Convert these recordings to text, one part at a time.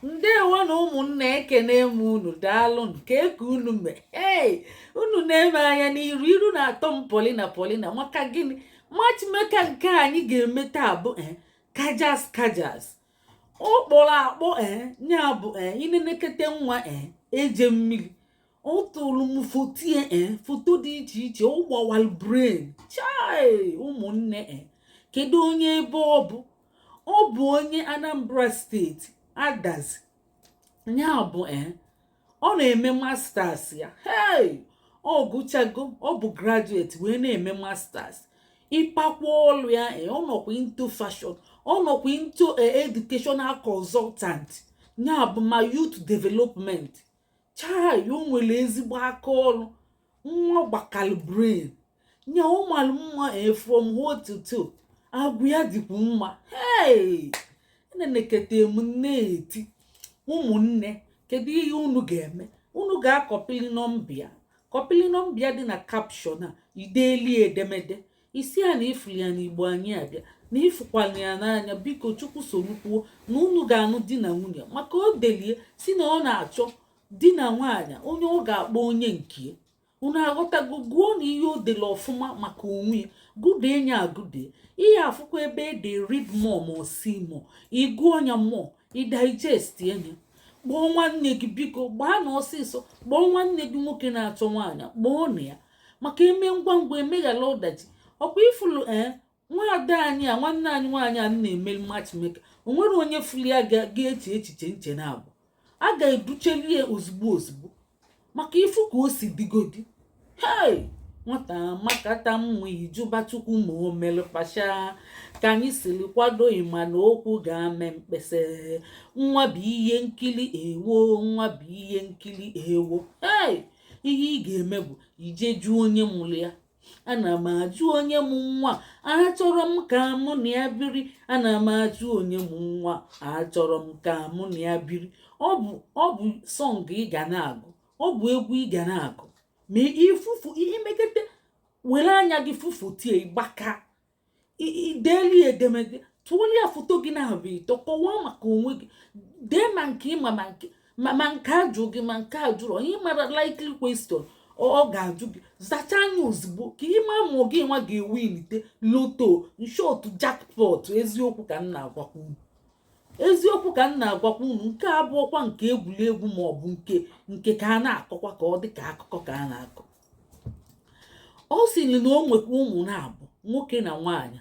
Ndewo na ụmụnne ekene m unu daalụ nke ka unu mee unu na-eme anya n'iru iru na-atọ m polina maka gịnị matchmaker nke anyị ga-eme taa bụ kajas ọ kpọrọ akpọ nya bụ inenekete nwa eje mmiri ọ tụrụ m foto dị iche iche ọ gbawal brain chai ụmụnne kedu onye ebe ọ bụ onye Anambra State Adaeze nya bụ ọ na-eme masters ya ọ gụchago ọ bụ graduate wee na-eme masters ịpakwa ọlụ ya ọ nọkwa into fashion ọ nọkwa into educational consultant nya bụ ma youth development chai o nwere ezigbo aka ọlụ nwa gbakal brain nya ụmalụ mma from what to toe agwụ ya dịkwu mma nenekete m na-eti ụmụnne kedu ihe unu ga-eme unu ga-akọpili nọmbịa dị na caption a ideeli edemede isi a na ifuli ya n'Igbo anyị abịa na ifukwala ya n'anya biko Chukwu sorukwuo na unu ga-anụ di na nwunye maka o delie si na ọ na-achọ di na nwaanyị onye ọ ga-akpọ onye nke unu aghọtago gụọ na ihe o dele ọfụma maka onwe ya gụdee nya agụdee ihe afụkwa ebe ede read more ma see more ịgụọ nya more ịdigest enya kpọọ nwanne gị biko gbaa na ọsịsọ kpọọ nwanne gị nwoke na-achọ nwaanyị kpọọ na ya maka eme ngwa ngwa emeghala ọdachi ọkwa ifulu nwaada anyị a nwanne anyị nwaanyị a na-eme matchmaker o nwere onye fulu ya ga-eche echiche nche na abụ a ga-educheli ya ozugbo maka ifu ka o si digodi nwata makata mma ijuba Chukwu ma o mere pasha ka anyị siri kwado ịma na okwu ga-ame mkpesa nwa bụ ihe nkiri ewo ihe ị ga-eme bụ ije jụọ onye mụrụ ya ana m ajụ onye mụ nwa achọrọ m ka mụ na ya biri ana m ajụ onye mụ nwa achọrọ m ka mụ na ya biri ọ bụ sọng ị ga na-agụ ọ bụ egwu ị ga na-agụ ma ifufu imekete were anya gị fufu tie gbaka ideeli edemede tụọla ya foto gị na-abụ ịtọ kọwaa maka onwe gị dee ma nke ịma ma nke ajụ gị ma nke ajụrụ onye mara likely question ọ ga-ajụ gị zacha anya ozugbo ka ịma mụọ gị nwa ga-ewinite loto nshot jackpot eziokwu ka m na-agwakwa unu nke abụọkwa nke egwuregwu ma ọ bụ nke ka a na-akọkwa ka ọ dị ka akụkọ ka a na-akọ ọ sịrị na o nwekwa ụmụ na-abụ nwoke na nwaanyị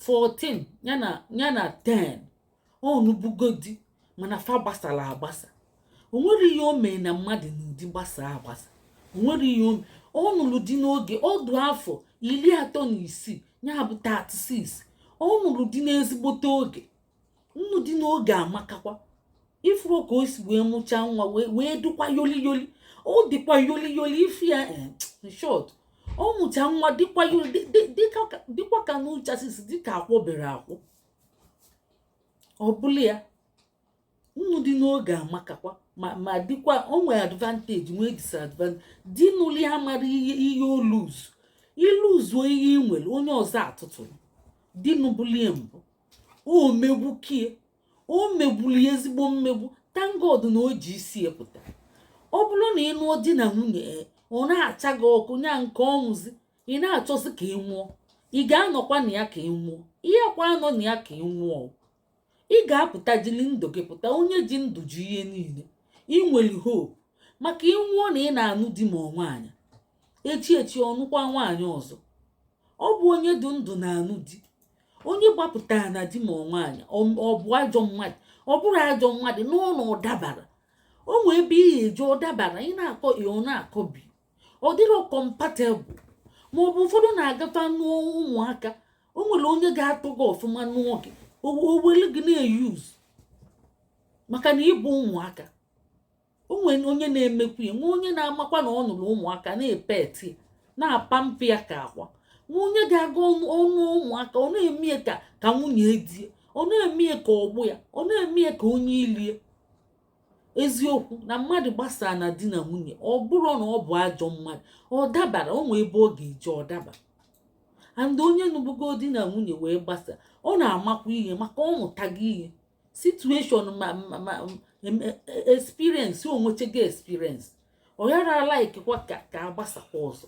14 ya na 10 ọnụbugodi mana fa gbasara agbasa o nwere ihe o mee na mmadụ n'ụdị gbasa agbasa o nwere ihe ọ nụrụ di n'oge ọdụ afọ 36 ya bụ 36 ọ nụrụ di n'ezigbote oge nnu dị n'oge amakakwa ifuru ka o si wee mụchaa nwa wee dịkwa yoli ọ dịkwa yoli ife ya short ọ mụcha nwa dịkwa yoli dịkwa ka n'ụchasisi dịka akwọbere akwọ ọ bụla ya nnu dị n'oge amakakwa ma dịkwa o nwere advantage nwee disadvantage dị n'ụlọ ya mara ihe o iluzuo ihe ị nwere onye ọzọ atụtụrụ dị n'ụbụlie mbụ o megbuli ezigbo mmegbu thank God na o ji isi epụta ọ bụrụ na ị nụọ di na nwunye ọ na-acha gị ọkụ nya nke ọnwụzi ị na-achọzi ka ị nwụọ ị ga-anọkwa na ya ka ị nwụọ ihe kwa anọ na ya ka ị nwụọ ị ga-apụta jili ndụ gị pụta onye ji ndụ ji ihe niile ị nwere hope maka ị nwụọ na ị na-anụ di ma nwaanyị echi ọnụkwa nwaanyị ọzọ ọ bụ onye dị ndụ na-anụ di onye gbapụtara na di ma nwaanyị ọ bụ ajọ mmadụ ọ bụrụ ajọ mmadụ n'ụlọ ọ dabara o nwee ebe ihe eji ọ dabara ị na-akọ ihe ọ na-akọbi ọ dịrọ compatible ma ọ bụ ụfọdụ na-agafa nụọ ụmụaka o nwere onye ga-atụ gị ọfụma nụọ gị o were gị na-eyuz maka na ịbụ ụmụaka o nwere onye na-emekwu ya nwe onye na-amakwa na ọ nụrụ ụmụaka na-epeti na-apa mpe ya ka akwa nwa onye ga-aga ọnụ ụmụaka ọ na-eme ka nwunye die ọ na-eme ka ọgbụ ya ọ na-eme ka onye ilie eziokwu na mmadụ gbasaa na di na nwunye ọ bụrụ na ọ bụ ajọ mmadụ ọ dabara o nwee ebe ọ ga-eji ọ daba and onye nụbugo di na nwunye wee gbasa ọ na-amakwa ihe maka ọ mụtago ihe situation experience o nwechego experience o yara like kwa ka agbasakwa ọzọ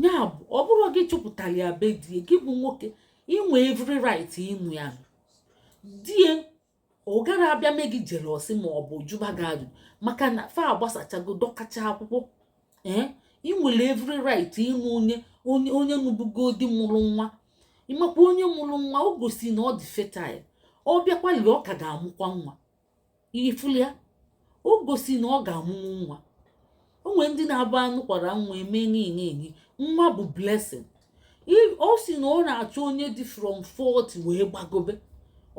nya bụ ọ bụrụ gị chụpụtara ya be die gị bụ nwoke inwe every right ịnụ ya die ọ gara abịa mee gị jealousy ma ọ bụ juba gị ajụ maka na fa agbasachago dọkacha akwụkwọ ị nwere every right ịnụ onye nụbugo di mụrụ nwa ịmakwa onye mụrụ nwa o gosi na ọ dị fertile ọ bịakwali ọ ka ga-amụkwa nwa ifulia o gosi na ọ ga-amụnwu nwa o nwere ndị na-abụ anụ kwara nwa eme enyi nwa bụ blessing o si na ọ na-achọ onye dị from 40 wee gbagobe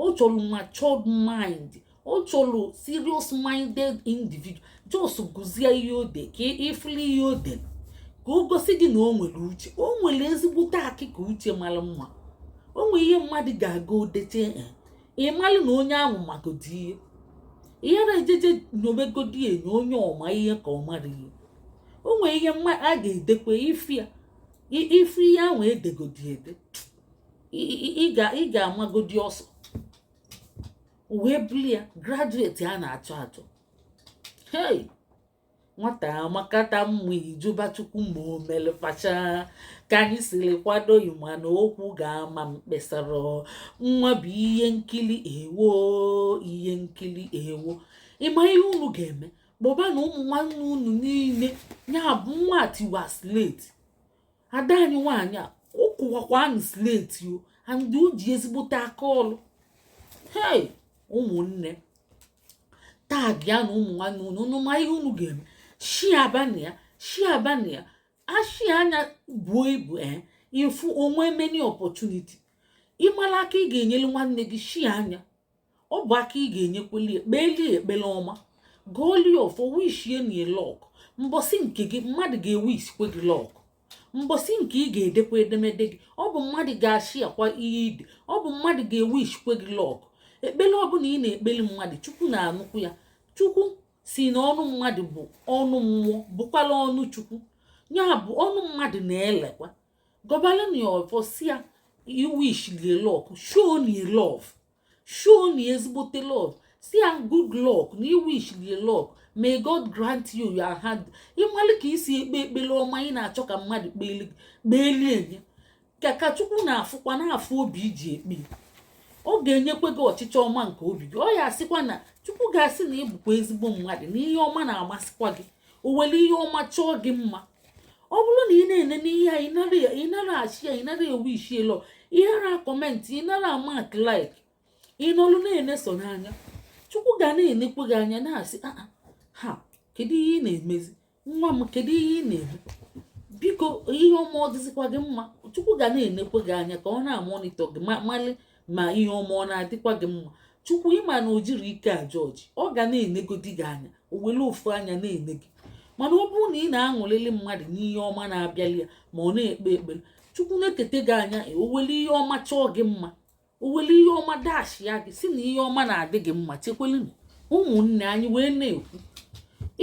ọ chọrọ matured mind ọ chọrọ serious minded individual just gụzie ihe ode ka ifuli ihe ode ka o gosi gị na o nwere uche o nwere ezigbote akịka uche mara mma o nwere ihe mmadụ ga-aga odeche ịmalụ na onye ahụ magodi ihe na-ejeje n'omegodi enyo onye ọma ihe ka ọ mara ihe o nwere ihe a ga-edekwa ife ihe ahụ edegodi ede ị ga-amagodi ọsọ wee buli ya graduate a na-achọ achọ hey nwata amakata mmụ ijuba chukwu ma o mere pacha ka anyị siri kwado ịma na okwu ga-ama mkpesara nwa bụ ihe nkili ewo ịma ihe unu ga-eme gbọba na ụmụ nwanne unu niile ya bụ nwa tiwa slate ada anyị nwaanyị a ụkwụwakwa anyị slate o and o ji ezigbote aka ọlụ hey ụmụnne tag ya na ụmụ nwanne unu ma ihe unu ga-eme shi abania ashi anya buo ibu ifu onwe many opportunity ịmara aka ị ga-enyelu nwanne gị shi anya ọ bụ aka ị ga-enyekweli ekpele ọma goli of wishie na lọk mbọsị nke gị mmadụ ga-ewisikwe gị lọk mbọsị nke ị ga-edekwa edemede gị ọ bụ mmadụ ga-ashi akwa ihe ide ọ bụ mmadụ ga-ewishikwe gị lọk ekpele ọbụla ị na-ekpeli mmadụ chukwu na-anụkwu ya chukwu si na ọnụ mmadụ bụ ọnụ mmụọ bụkwala ọnụ chukwu ya bụ ọnụ mmadụ na-elekwa gọbalịna ọfọ si ya iwish lie lọk show ni love show ni ezigbote love si ya good luck na iwish lie lọk may God grant you your hand ịmalị ka isi ekpele ọma ị na-achọ ka mmadụ kpelie enye ka chukwu na-afụkwa na-afụ obi iji ekpe ọ ga-enyekwa gị ọchịchị ọma nke obi gị ọ ya asịkwa na chukwu ga-asị na ịbụkwa ezigbo mmadụ na ihe ọma na-amasịkwa gị o were ihe ọma chọọ gị mma ọ bụrụ na ị na-ene n'ihe a ị nara achị ya ị nara ewu ishielo ihe na kọmentị ị nara amak like ị nọrụ na-ene so n'anya chukwu ga na-enekwa gị anya na-asị ha kedu ihe ị na-emezi nwa m kedu ihe ị na-eme biko ihe ọma ọ dịzikwa gị mma chukwu ga na-enekwa gị anya ka ọ na-amonitọ gị malị ma ihe ọma ọ na-adịkwa gị mma chukwu ịma na o jiri ike a jọji ọ ga na-enegodi gị anya o were ofu anya na-ene gị mana ọ bụrụ na ị na-aṅụlili mmadụ n'ihe ọma na-abịali ya ma ọ na-ekpe ekpere chukwu na-ekete gị anya o were ihe ọma chọọ gị mma o were ihe ọma dashi ya gị si na ihe ọma na-adị gị mma chekwelu ụmụnne anyị wee na-ekwu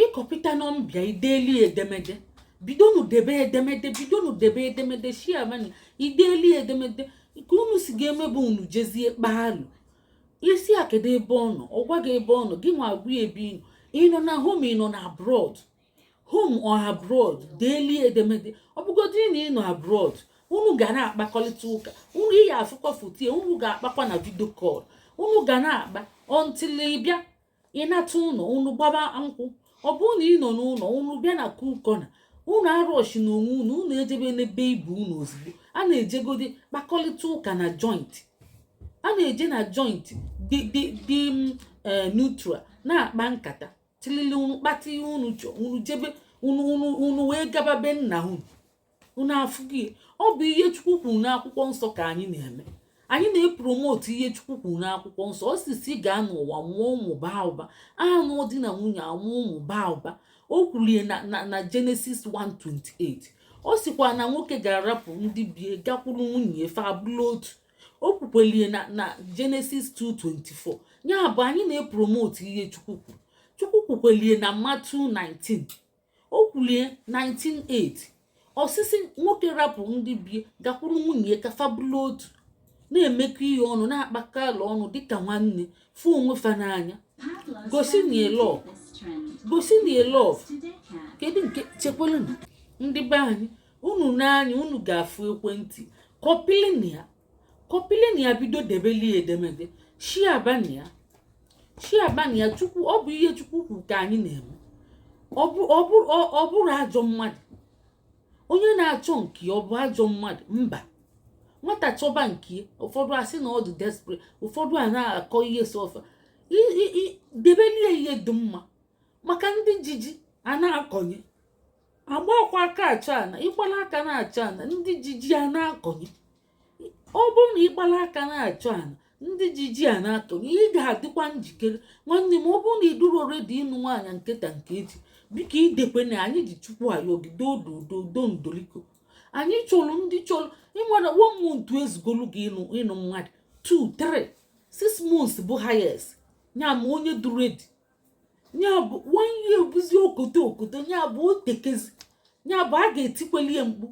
ịkọpịta nọmbịa ideli edemede bidonu debe edemede shiamani ideli edemede nke unu si ga-emebe unu jezie kpaalụ isi akedo ebe ọ nọ ọ gwa gị ebe ọ nọ gị nwa agwụ ebe ịnọ na home ịnọ na abroad home or abroad daily edemede ọ bụgodị na ịnọ abroad unu ga na-akpakọrịta ụka unu iyi afụkwa foto unu ga-akpakwa na vidio call unu ga na-akpa until ịbịa ịnata ụlọ unu gbaba nkwụ ọ bụrụ na ị nọ n'ụlọ unu bịa na kukona unu arọshi na onwe unu ejebe n'ebe ibu unu ozugbo a na-ejegodi kpakọrịta ụka na joint a na-eje na joint dị neutral na-akpa nkata tilili unu kpata ihe unu chọ unu jebe unu wee gaba be nna unu afụghị ọ bụ ihe chukwu kwuru n'akwụkwọ nsọ ka anyị na-eme anyị na-epromote ihe chukwu kwuru n'akwụkwọ nsọ ọ sisi gaa n'ụwa mụọ ụmụ baa ụba anụ di na nwunye amụọ ụmụ baa ụba o kwulie na Genesis 1:28 ọ sịkwa na nwoke ga-arapụ ndị bie gakwuru nwunye efe abụla otu o kwukwelie na Genesis 2:24 ya bụ anyị na-epromote ihe chukwu kwukwelie na Matthew 19 o kwulie 19:8 osisi nwoke rapụ ndị bie gakwuru nwunye ka fabụla otu na-emekọ ihe ọnụ na-akpakọ ala ọnụ dịka nwanne fụ onwe fa n'anya. Gosi na love. Gosi na love. Kedu nke chekwala ndị be anyị unu n'anya unu ga-afụ ekwentị kọpilin ya bido debeli edemede shiabania Chukwu ọ bụ ihe Chukwu kwuru ka anyị na-eme. Ọ bụrụ ajọ mmadụ onye na-achọ nke ọ bụ ajọ mmadụ mba. Nwata chọba nke ụfọdụ asị na ọ dị desperate, ụfọdụ a na-akọ ihe sofa debelie ihe dị mma maka ndị jiji a na-akọnye agba akwa aka achọ ana ịgbala aka na-achọ ana ndị jiji a na-akọnye. Ọ bụrụ na ịgbala aka na-achọ ana ndị jiji a na-akọnye ị ga-adịkwa njikere nwanne m. Ọ bụrụ na iduru oredi ịnụ nwaanyị nkịta nke eji biko idekwe na anyị ji Chukwu anyị ogide odo ndoliko. Anyị chọrọ ndị chọrọ ịmara 1 month ezugolu gị ịnụ mmadụ 2 3 6 months bụ highest nya ma onye duru edi nya bụ 1 year bụzi okoto nya bụ otekezi nya bụ a ga-etikwelie mkpu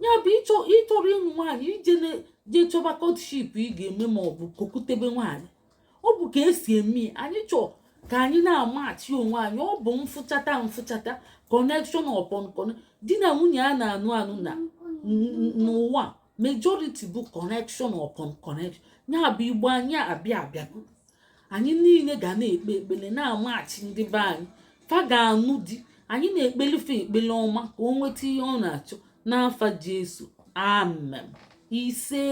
nya bụ ịchọrọ ịnụ nwaanyị je chọba courtship ị ga-eme ma ọ bụ kokutebe nwaanyị. Ọ bụ ka esi eme anyị chọọ ka anyị na-amachi onwe anyị. Ọ bụ mfụchata connection upon connection. Di na nwunye a na-anụ na n'ụwa majority bụ connection upon connection. Ya bụ igbo anyị abịa anyị niile ga na-ekpe ekpele na-amachi ndị be anyị fa ga-anụ di anyị na-ekpelife ekpele ọma ka o nweta ihe ọ na-achọ n'afa Jesu amen. Ise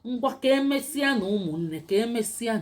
ngwa ka emesịa na ụmụnne ka emesịa.